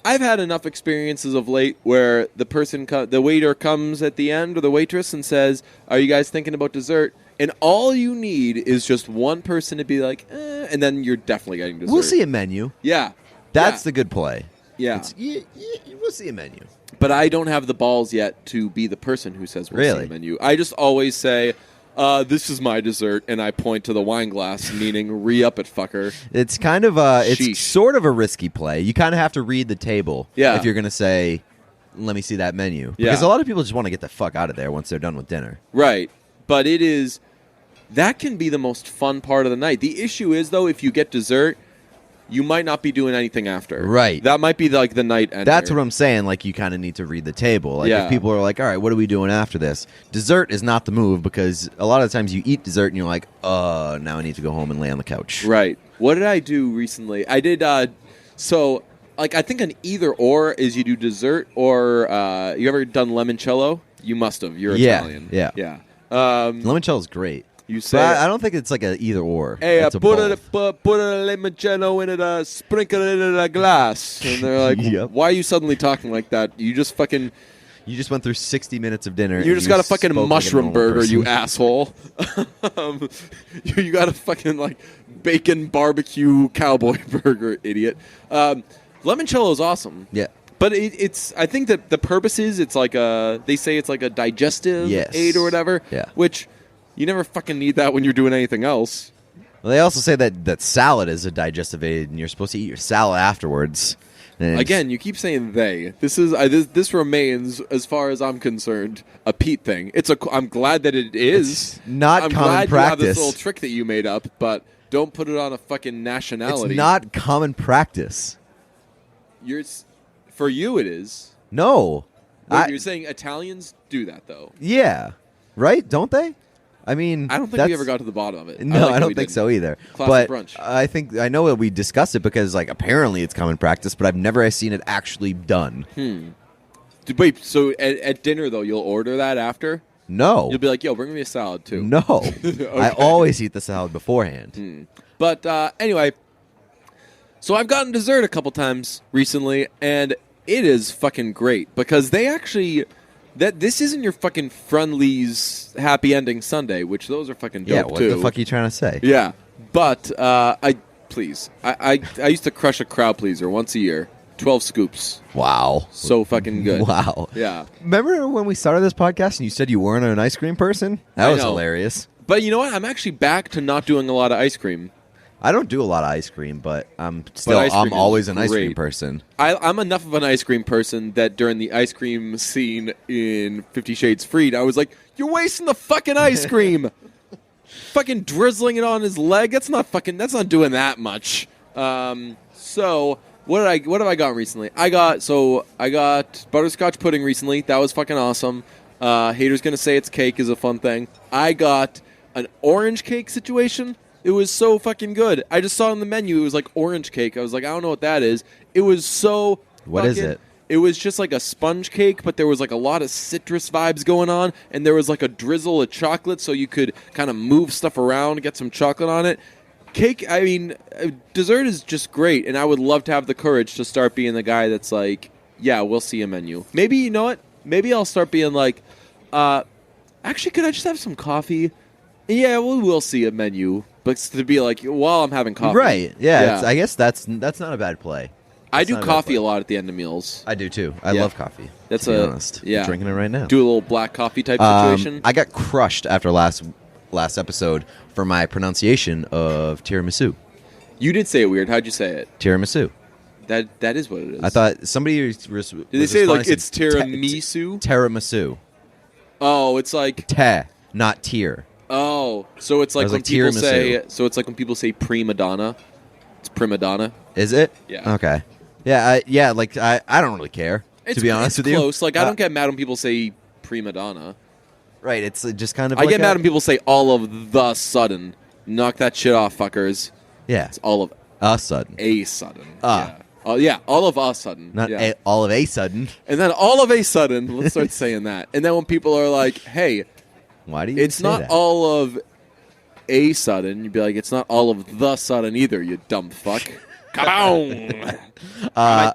Speaker 1: I've had enough experiences of late where the waiter comes at the end, or the waitress, and says, "Are you guys thinking about dessert?" And all you need is just one person to be like, and then you're definitely getting dessert.
Speaker 2: We'll see a menu.
Speaker 1: Yeah.
Speaker 2: That's the good play.
Speaker 1: Yeah.
Speaker 2: We'll see a menu.
Speaker 1: But I don't have the balls yet to be the person who says we'll see a menu. I just always say, this is my dessert, and I point to the wine glass, meaning re-up it, fucker.
Speaker 2: It's kind of it's sort of a risky play. You kind of have to read the table if you're going to say, let me see that menu. Because a lot of people just want to get the fuck out of there once they're done with dinner.
Speaker 1: Right. But that can be the most fun part of the night. The issue is, though, if you get dessert, you might not be doing anything after.
Speaker 2: Right.
Speaker 1: That might be like the night ender.
Speaker 2: That's what I'm saying. Like, you kind of need to read the table. Like, if people are like, all right, what are we doing after this? Dessert is not the move, because a lot of times you eat dessert and you're like, now I need to go home and lay on the couch.
Speaker 1: Right. What did I do recently? I did, I think an either or is you do dessert or, you ever done limoncello? You must have. You're Italian.
Speaker 2: Yeah.
Speaker 1: Yeah.
Speaker 2: Limoncello is great.
Speaker 1: You say,
Speaker 2: but I don't think it's like an either or.
Speaker 1: Hey,
Speaker 2: it's
Speaker 1: put a limoncello in it, sprinkle it in a glass. And they're like, why are you suddenly talking like that? You just fucking...
Speaker 2: You just went through 60 minutes of dinner.
Speaker 1: You just got a fucking mushroom burger, you asshole. You got a fucking, like, bacon barbecue cowboy burger, idiot. Limoncello is awesome.
Speaker 2: Yeah.
Speaker 1: But I think that the purpose is they say it's like a digestive aid or whatever.
Speaker 2: Yeah.
Speaker 1: Which you never fucking need that when you're doing anything else.
Speaker 2: Well, they also say that salad is a digestive aid, and you're supposed to eat your salad afterwards.
Speaker 1: Again, you keep saying they. This remains, as far as I'm concerned, a Pete thing. I'm glad that it is.
Speaker 2: It's not
Speaker 1: I'm
Speaker 2: common
Speaker 1: glad
Speaker 2: practice.
Speaker 1: You have this little trick that you made up, but don't put it on a fucking nationality.
Speaker 2: It's not common practice.
Speaker 1: For you, it is.
Speaker 2: No.
Speaker 1: You're saying Italians do that, though.
Speaker 2: Yeah. Right? Don't they? I mean,
Speaker 1: I don't think we ever got to the bottom of it.
Speaker 2: No, I don't think so either.
Speaker 1: Classic
Speaker 2: but
Speaker 1: brunch.
Speaker 2: I know that we discussed it because, like, apparently it's common practice, but I've never seen it actually done.
Speaker 1: Wait, so at dinner, though, you'll order that after?
Speaker 2: No.
Speaker 1: You'll be like, yo, bring me a salad, too.
Speaker 2: No.
Speaker 1: Okay.
Speaker 2: I always eat the salad beforehand.
Speaker 1: But anyway, so I've gotten dessert a couple times recently, and it is fucking great because they actually... This isn't your fucking Friendly's Happy Ending Sunday, which those are fucking dope, too.
Speaker 2: What the fuck are you trying to say?
Speaker 1: Yeah, but I used to crush a crowd pleaser once a year. 12 scoops.
Speaker 2: Wow.
Speaker 1: So fucking good.
Speaker 2: Wow.
Speaker 1: Yeah.
Speaker 2: Remember when we started this podcast and you said you weren't an ice cream person? That was hilarious.
Speaker 1: But you know what? I'm actually back to not doing a lot of ice cream.
Speaker 2: I don't do a lot of ice cream, but I'm always an ice cream person.
Speaker 1: I'm enough of an ice cream person that during the ice cream scene in 50 Shades Freed, I was like, you're wasting the fucking ice cream. Fucking drizzling it on his leg. That's not doing that much. So what have I got recently? I got butterscotch pudding recently. That was fucking awesome. Haters gonna say it's cake is a fun thing. I got an orange cake situation. It was so fucking good. I just saw on the menu it was like orange cake. I was like, I don't know what that is. It was so
Speaker 2: What is it?
Speaker 1: It was just like a sponge cake, but there was like a lot of citrus vibes going on, and there was like a drizzle of chocolate so you could kind of move stuff around, get some chocolate on it. Cake, I mean, dessert is just great, and I would love to have the courage to start being the guy that's like, yeah, we'll see a menu. Maybe, you know what? Maybe I'll start being like, actually, could I just have some coffee? Yeah, well, we'll see a menu. But to be like, while I'm having coffee.
Speaker 2: Right, yeah. I guess that's not a bad play.
Speaker 1: I do coffee a lot at the end of meals.
Speaker 2: I do, too. I love coffee,
Speaker 1: to
Speaker 2: be honest.
Speaker 1: Yeah.
Speaker 2: I'm drinking it right now.
Speaker 1: Do a little black coffee type situation.
Speaker 2: I got crushed after last episode for my pronunciation of tiramisu.
Speaker 1: You did say it weird. How'd you say it?
Speaker 2: Tiramisu.
Speaker 1: That is what it is.
Speaker 2: I thought somebody was
Speaker 1: Did they say like it's tiramisu?
Speaker 2: Tiramisu.
Speaker 1: Oh, it's like
Speaker 2: te, not tier.
Speaker 1: Oh, so it's like when people say. So it's like when people say prima donna. It's prima donna.
Speaker 2: Is it?
Speaker 1: Yeah.
Speaker 2: Okay. Yeah. Like I don't really care. To be honest with you,
Speaker 1: close. Like I don't get mad when people say prima donna.
Speaker 2: Right. It's just kind of.
Speaker 1: I get mad when people say all of the sudden. Knock that shit off, fuckers.
Speaker 2: Yeah.
Speaker 1: It's all of
Speaker 2: a sudden.
Speaker 1: A sudden. Yeah. Oh yeah, all of a sudden.
Speaker 2: Not all of a sudden.
Speaker 1: And then all of a sudden, let's start saying that. And then when people are like, "Hey,
Speaker 2: why do you?
Speaker 1: It's not all of a sudden." You'd be like, "It's not all of the sudden either, you dumb fuck." Kaboom!
Speaker 2: I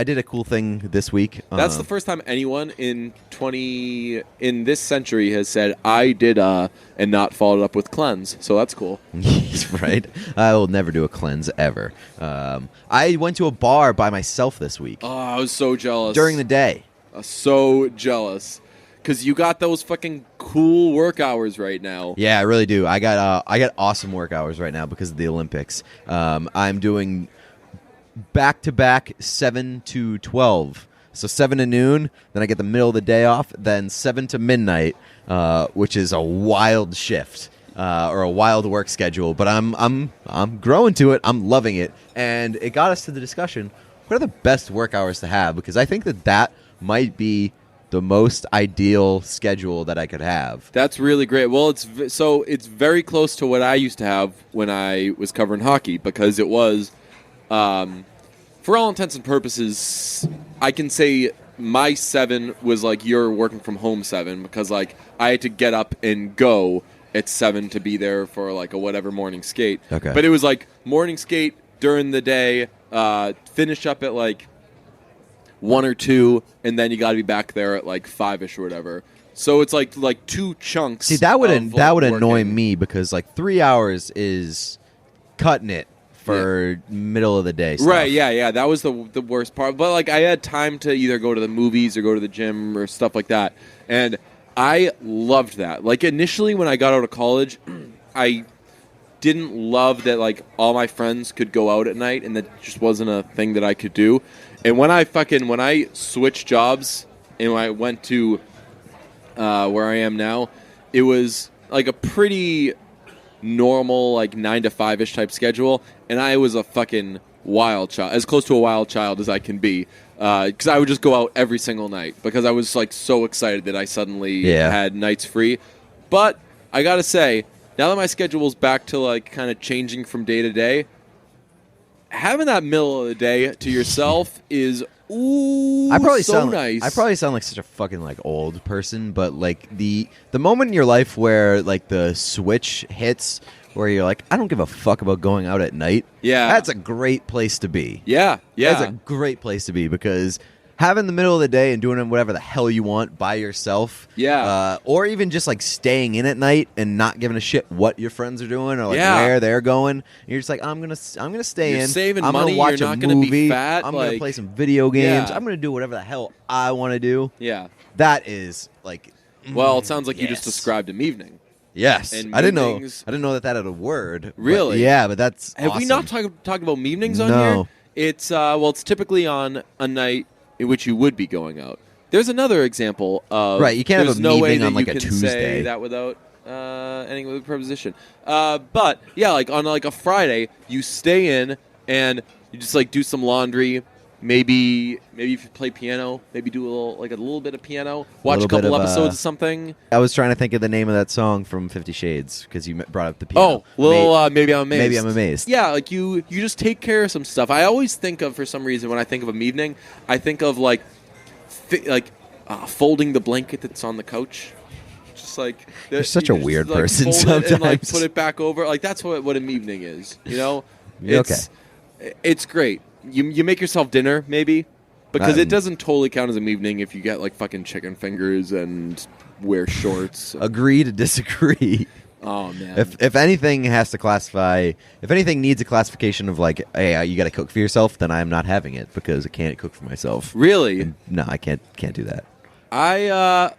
Speaker 2: did a cool thing this week.
Speaker 1: That's the first time anyone in this century has said I did and not followed up with cleanse. So that's cool.
Speaker 2: Right. I will never do a cleanse ever. I went to a bar by myself this week.
Speaker 1: Oh, I was so jealous
Speaker 2: during the day.
Speaker 1: So jealous. Because you got those fucking cool work hours right now.
Speaker 2: Yeah, I really do. I got awesome work hours right now because of the Olympics. I'm doing back-to-back 7 to 12. So 7 to noon, then I get the middle of the day off, then 7 to midnight, which is a wild shift or a wild work schedule. But I'm growing to it. I'm loving it. And it got us to the discussion, what are the best work hours to have? Because I think that might be the most ideal schedule that I could have.
Speaker 1: That's really great. Well, it's very close to what I used to have when I was covering hockey because it was, for all intents and purposes, I can say my 7 was like your working from home 7 because like I had to get up and go at 7 to be there for like a whatever morning skate.
Speaker 2: Okay.
Speaker 1: But it was like morning skate during the day, finish up at like 1 or 2, and then you got to be back there at like 5ish or whatever. So it's like 2 chunks.
Speaker 2: See, that would annoy me because like 3 hours is cutting it for middle of the day stuff.
Speaker 1: Right? Yeah. That was the worst part. But like I had time to either go to the movies or go to the gym or stuff like that, and I loved that. Like initially when I got out of college, I didn't love that like all my friends could go out at night, and that just wasn't a thing that I could do. And when I switched jobs and when I went to where I am now, it was like a pretty normal like 9 to 5ish type schedule, and I was a fucking wild child, as close to a wild child as I can be, because I would just go out every single night because I was like so excited that I suddenly had nights free. But I gotta say, now that my schedule's back to like kind of changing from day to day, having that middle of the day to yourself is nice.
Speaker 2: I probably sound like such a fucking like old person, but like the moment in your life where like the switch hits, where you're like, I don't give a fuck about going out at night.
Speaker 1: Yeah,
Speaker 2: that's a great place to be.
Speaker 1: Yeah.
Speaker 2: That's a great place to be because having the middle of the day and doing whatever the hell you want by yourself, or even just like staying in at night and not giving a shit what your friends are doing or like where they're going. You're just like, I'm gonna stay in.
Speaker 1: Saving
Speaker 2: I'm
Speaker 1: money.
Speaker 2: Gonna watch
Speaker 1: you're
Speaker 2: a
Speaker 1: not
Speaker 2: movie.
Speaker 1: Gonna be fat.
Speaker 2: I'm gonna play some video games.
Speaker 1: Yeah.
Speaker 2: I'm gonna do whatever the hell I want to do.
Speaker 1: Yeah,
Speaker 2: that is like.
Speaker 1: Well, it sounds like you just described an evening.
Speaker 2: Yes,
Speaker 1: and
Speaker 2: I didn't know that had a word.
Speaker 1: Really?
Speaker 2: But yeah, but that's.
Speaker 1: Have
Speaker 2: awesome.
Speaker 1: we not talked about evenings on here? It's it's typically on a night in which you would be going out. There's another example of
Speaker 2: right. You can't have an evening on like a Tuesday.
Speaker 1: Say that without ending with a preposition. But yeah, like on like a Friday, you stay in and you just like do some laundry. Maybe if you play piano, maybe do a little bit of piano. Watch a couple episodes of something.
Speaker 2: I was trying to think of the name of that song from 50 Shades because you brought up the piano.
Speaker 1: Maybe I'm amazed.
Speaker 2: Maybe I'm amazed.
Speaker 1: Yeah, like you just take care of some stuff. I always think of, for some reason, when I think of an evening, I think of folding the blanket that's on the couch. Just like
Speaker 2: you're such a weird person sometimes.
Speaker 1: And like put it back over. Like that's what an evening is. You know, it's great. You make yourself dinner, maybe, because it doesn't totally count as an evening if you get like fucking chicken fingers and wear shorts.
Speaker 2: Agree to disagree.
Speaker 1: Oh man!
Speaker 2: If anything needs a classification of like, hey, you got to cook for yourself, then I'm not having it because I can't cook for myself.
Speaker 1: Really?
Speaker 2: And no, I can't do that.
Speaker 1: I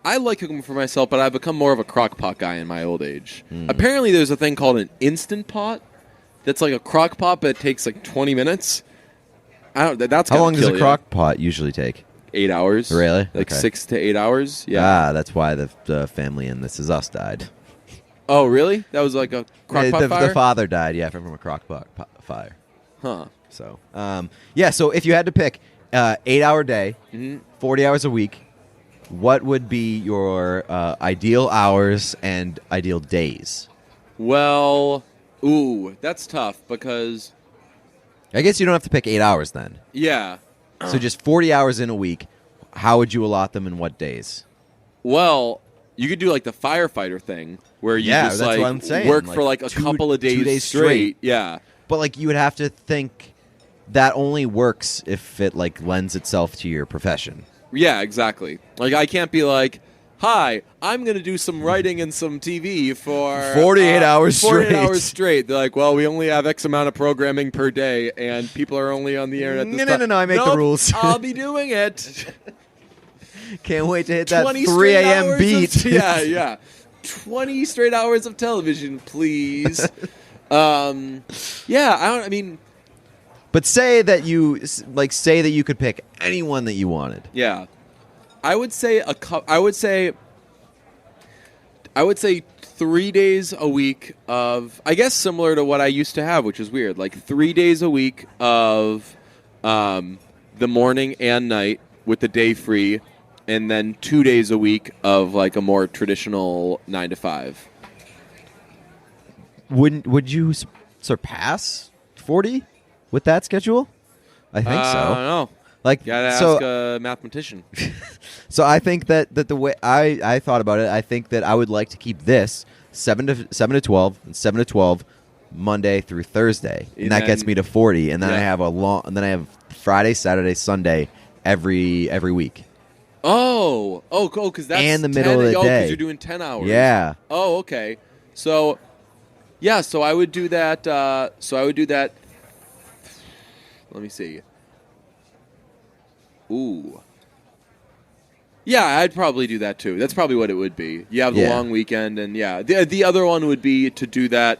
Speaker 1: like cooking for myself, but I've become more of a crock pot guy in my old age. Apparently, there's a thing called an instant pot. That's like a crock pot, but it takes like 20 minutes. That's
Speaker 2: how long does a crock pot usually take?
Speaker 1: 8 hours.
Speaker 2: Really?
Speaker 1: Like 6 to 8 hours. Yeah.
Speaker 2: That's why the family in This Is Us died.
Speaker 1: Oh, really? That was like a crock pot fire?
Speaker 2: The father died, from a crock pot fire.
Speaker 1: Huh.
Speaker 2: So, so if you had to pick 8-hour day, 40 hours a week, what would be your ideal hours and ideal days?
Speaker 1: Well, that's tough because...
Speaker 2: I guess you don't have to pick 8 hours then.
Speaker 1: Yeah.
Speaker 2: So just 40 hours in a week, how would you allot them in what days?
Speaker 1: Well, you could do like the firefighter thing where you just
Speaker 2: that's
Speaker 1: like
Speaker 2: what I'm saying.
Speaker 1: work
Speaker 2: Like
Speaker 1: for like a couple of days,
Speaker 2: 2 days
Speaker 1: straight. Yeah.
Speaker 2: But like you would have to think that only works if it like lends itself to your profession.
Speaker 1: Yeah, exactly. Like I can't be like, "Hi, I'm going to do some writing and some TV for
Speaker 2: 48 hours straight."
Speaker 1: 48 hours straight. They're like, "Well, we only have X amount of programming per day, and people are only on the internet."
Speaker 2: No, I make the rules.
Speaker 1: I'll be doing it.
Speaker 2: Can't wait to hit that
Speaker 1: 20
Speaker 2: 3
Speaker 1: straight
Speaker 2: a.m.
Speaker 1: hours
Speaker 2: beat.
Speaker 1: Yeah. 20 straight hours of television, please. I mean,
Speaker 2: But say that you could pick anyone that you wanted.
Speaker 1: yeah. I would say 3 days a week of, I guess, similar to what I used to have, which is weird. Like 3 days a week of the morning and night with the day free, and then 2 days a week of like a more traditional 9 to 5.
Speaker 2: Would you surpass 40 with that schedule? I think so.
Speaker 1: I don't know.
Speaker 2: Like,
Speaker 1: Gotta ask
Speaker 2: so,
Speaker 1: a mathematician.
Speaker 2: so I think that the way I thought about it, I think that I would like to keep this 7 to 12 and 7 to 12 Monday through Thursday, and that gets me to 40. And then I have I have Friday, Saturday, Sunday every week.
Speaker 1: Because that's
Speaker 2: and the middle of the day.
Speaker 1: because you're doing 10 hours.
Speaker 2: Yeah.
Speaker 1: Oh, okay. So, yeah. So I would do that. Let me see. Ooh. Yeah, I'd probably do that too. That's probably what it would be. You have the long weekend, and the other one would be to do that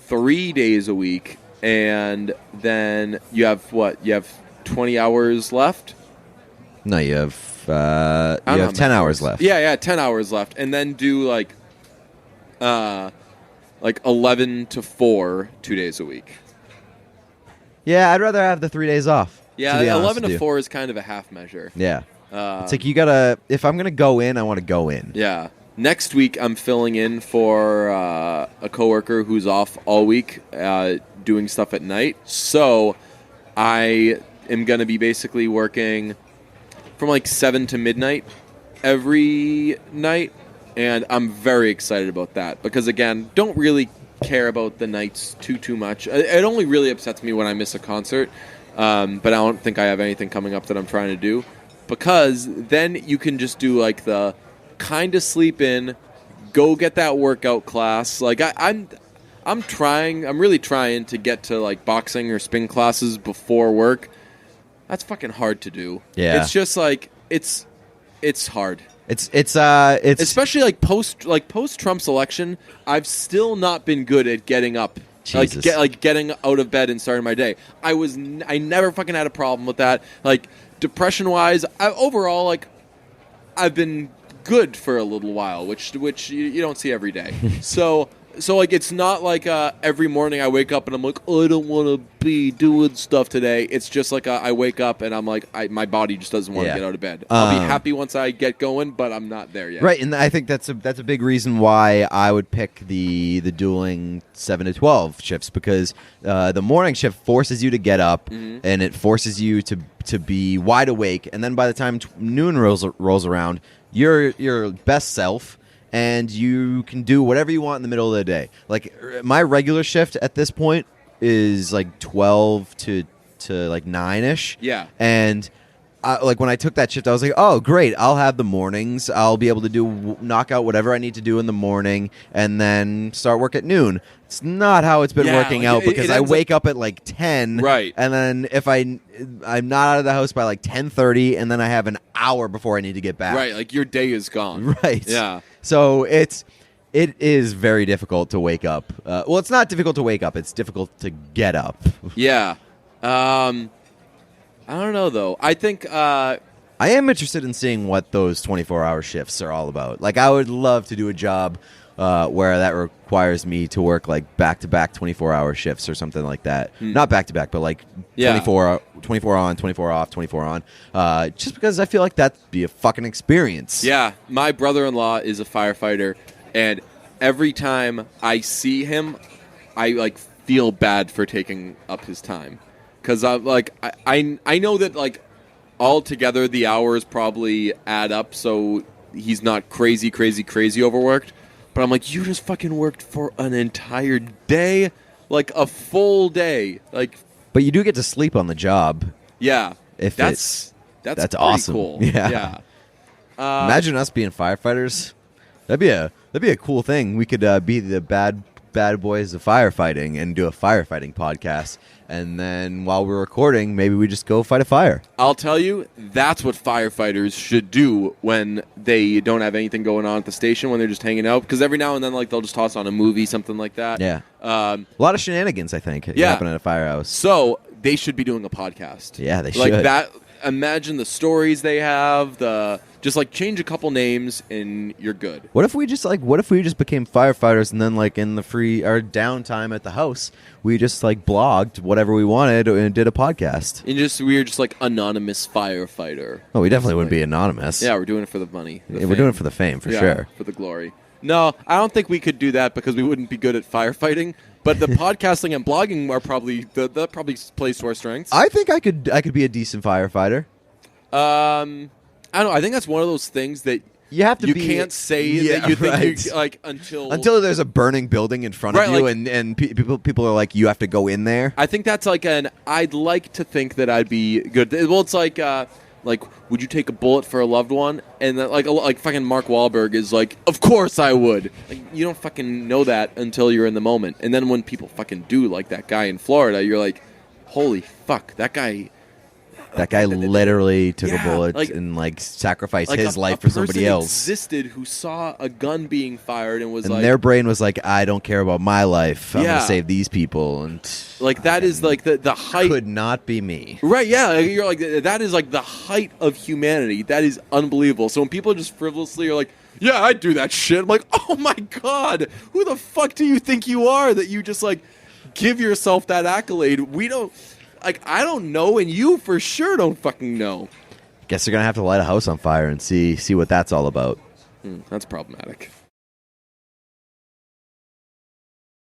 Speaker 1: 3 days a week, and then you have what? You have 20 hours left.
Speaker 2: No, you have 10 hours left.
Speaker 1: Yeah, 10 hours left, and then do like 11 to 4 2 days a week.
Speaker 2: Yeah, I'd rather have the 3 days off.
Speaker 1: Yeah, 11 to 4 is kind of a half measure.
Speaker 2: Yeah. It's like you gotta, if I'm gonna go in, I want to go in.
Speaker 1: Yeah. Next week, I'm filling in for a coworker who's off all week doing stuff at night. So I am going to be basically working from like 7 to midnight every night. And I'm very excited about that because, again, don't really care about the nights too much. It only really upsets me when I miss a concert. But I don't think I have anything coming up that I'm trying to do. Because then you can just do like the kind of sleep in, go get that workout class. Like I'm really trying to get to like boxing or spin classes before work. That's fucking hard to do.
Speaker 2: Yeah.
Speaker 1: It's just like it's hard.
Speaker 2: It's
Speaker 1: especially like post Trump's election. I've still not been good at getting up.
Speaker 2: Jesus.
Speaker 1: Getting out of bed and starting my day. I never fucking had a problem with that. Like depression wise, overall like I've been good for a little while, which you don't see every day. So like it's not like every morning I wake up and I'm like, oh, I don't want to be doing stuff today. It's just like I wake up and I'm like my body just doesn't want to get out of bed. I'll be happy once I get going, but I'm not there yet.
Speaker 2: Right, and I think that's a big reason why I would pick the dueling 7 to 12 shifts because the morning shift forces you to get up and it forces you to be wide awake, and then by the time noon rolls around, you're your best self. And you can do whatever you want in the middle of the day. Like my regular shift at this point is like 12 to like 9ish.
Speaker 1: Yeah.
Speaker 2: And like when I took that shift, I was like, oh great, I'll have the mornings. I'll be able to knock out whatever I need to do in the morning, and then start work at noon. It's not how it's been working out because I wake up at like 10,
Speaker 1: right?
Speaker 2: And then if I'm not out of the house by like 10:30, and then I have an hour before I need to get back.
Speaker 1: Right, like your day is gone.
Speaker 2: Right.
Speaker 1: Yeah.
Speaker 2: So it is very difficult to wake up. Well, it's not difficult to wake up. It's difficult to get up.
Speaker 1: Yeah. I don't know though. I think
Speaker 2: I am interested in seeing what those 24-hour shifts are all about. Like, I would love to do a job where that requires me to work like back-to-back 24-hour shifts or something like that. Not back-to-back, but like 24 on, 24 off, 24 on. Just because I feel like that'd be a fucking experience.
Speaker 1: Yeah, my brother-in-law is a firefighter, and every time I see him, I like feel bad for taking up his time. Because I know that like altogether the hours probably add up, so he's not crazy overworked. But I'm like, you just fucking worked for an entire day, like a full day, like.
Speaker 2: But you do get to sleep on the job.
Speaker 1: Yeah,
Speaker 2: that's awesome.
Speaker 1: Cool.
Speaker 2: Yeah. Imagine us being firefighters. That'd be a cool thing. We could be the bad boys of firefighting and do a firefighting podcast. And then while we're recording, maybe we just go fight a fire.
Speaker 1: I'll tell you, that's what firefighters should do when they don't have anything going on at the station, when they're just hanging out. Because every now and then, like, they'll just toss on a movie, something like that.
Speaker 2: Yeah. A lot of shenanigans, I think, happen at a firehouse.
Speaker 1: So they should be doing a podcast.
Speaker 2: Yeah, they should.
Speaker 1: Like that. Imagine the stories they have. Just like change a couple names and you're good.
Speaker 2: What if we just became firefighters and then like in our downtime at the house, we just like blogged whatever we wanted and did a podcast.
Speaker 1: And we were just like anonymous firefighter.
Speaker 2: Oh, we definitely wouldn't be anonymous.
Speaker 1: Yeah, we're doing it for the money.
Speaker 2: We're doing it for the fame, for sure.
Speaker 1: For the glory. No, I don't think we could do that because we wouldn't be good at firefighting. But the podcasting and blogging are probably that probably plays to our strengths.
Speaker 2: I think I could be a decent firefighter.
Speaker 1: I don't know. I think that's one of those things that
Speaker 2: you have to.
Speaker 1: You can't say that you think you like until
Speaker 2: there's a burning building in front of you, like, and people are like, you have to go in there.
Speaker 1: I think that's like I'd like to think that I'd be good. Well, it's like would you take a bullet for a loved one? And then, like fucking Mark Wahlberg is like, of course I would. Like, you don't fucking know that until you're in the moment. And then when people fucking do, like that guy in Florida, you're like, holy fuck, that guy.
Speaker 2: That guy literally took a bullet and like sacrificed his life for somebody else.
Speaker 1: Existed who saw a gun being fired and was
Speaker 2: and
Speaker 1: like,
Speaker 2: their brain was like, I don't care about my life. I'm gonna save these people. And
Speaker 1: like that is like the height.
Speaker 2: Could not be me.
Speaker 1: Right? Yeah. You're like that is like the height of humanity. That is unbelievable. So when people just frivolously are like, yeah, I'd do that shit. I'm like, oh my god, who the fuck do you think you are that you just like give yourself that accolade? We don't. Like, I don't know, and you for sure don't fucking know.
Speaker 2: Guess they're going to have to light a house on fire and see what that's all about.
Speaker 1: That's problematic.